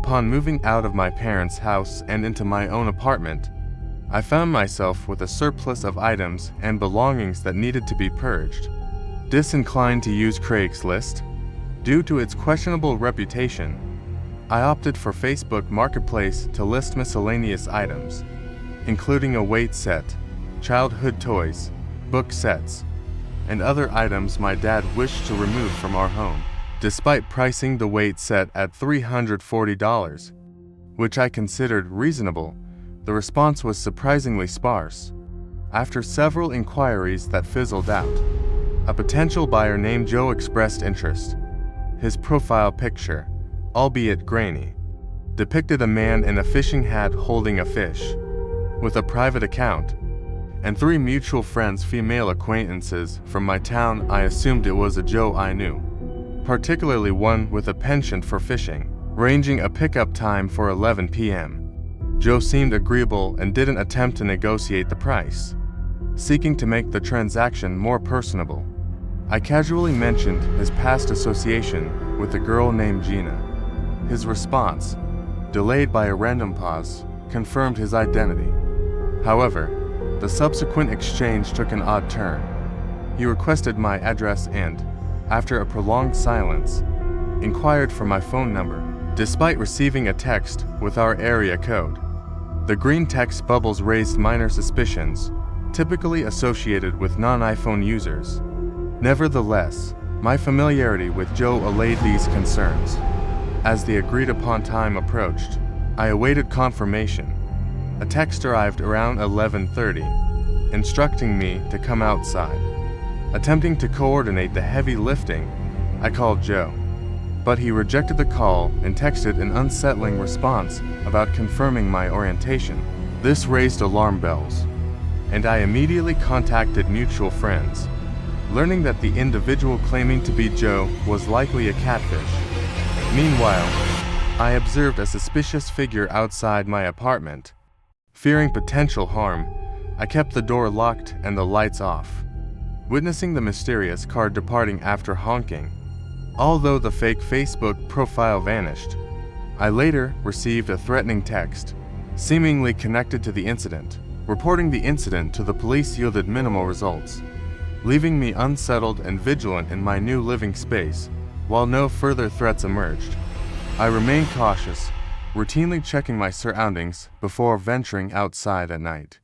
Upon moving out of my parents' house and into my own apartment, I found myself with a surplus of items and belongings that needed to be purged. Disinclined to use Craigslist, due to its questionable reputation, I opted for Facebook Marketplace to list miscellaneous items, including a weight set, childhood toys, book sets, and other items my dad wished to remove from our home. Despite pricing the weight set at $340, which I considered reasonable, the response was surprisingly sparse. After several inquiries that fizzled out, a potential buyer named Joe expressed interest. His profile picture, albeit grainy, depicted a man in a fishing hat holding a fish, with a private account, and 3 mutual friends, female acquaintances from my town. I assumed it was a Joe I knew, particularly one with a penchant for fishing, ranging a pickup time for 11 p.m. Joe seemed agreeable and didn't attempt to negotiate the price, seeking to make the transaction more personable. I casually mentioned his past association with a girl named Gina. His response, delayed by a random pause, confirmed his identity. However, the subsequent exchange took an odd turn. He requested my address and, after a prolonged silence, inquired for my phone number. Despite receiving a text with our area code, the green text bubbles raised minor suspicions, typically associated with non-iPhone users. Nevertheless, my familiarity with Joe allayed these concerns. As the agreed-upon time approached, I awaited confirmation. A text arrived around 11:30, instructing me to come outside. Attempting to coordinate the heavy lifting, I called Joe, but he rejected the call and texted an unsettling response about confirming my orientation. This raised alarm bells, and I immediately contacted mutual friends, learning that the individual claiming to be Joe was likely a catfish. Meanwhile, I observed a suspicious figure outside my apartment. Fearing potential harm, I kept the door locked and the lights off, witnessing the mysterious car departing after honking. Although the fake Facebook profile vanished, I later received a threatening text, seemingly connected to the incident. Reporting the incident to the police yielded minimal results, leaving me unsettled and vigilant in my new living space. While no further threats emerged, I remained cautious, routinely checking my surroundings before venturing outside at night.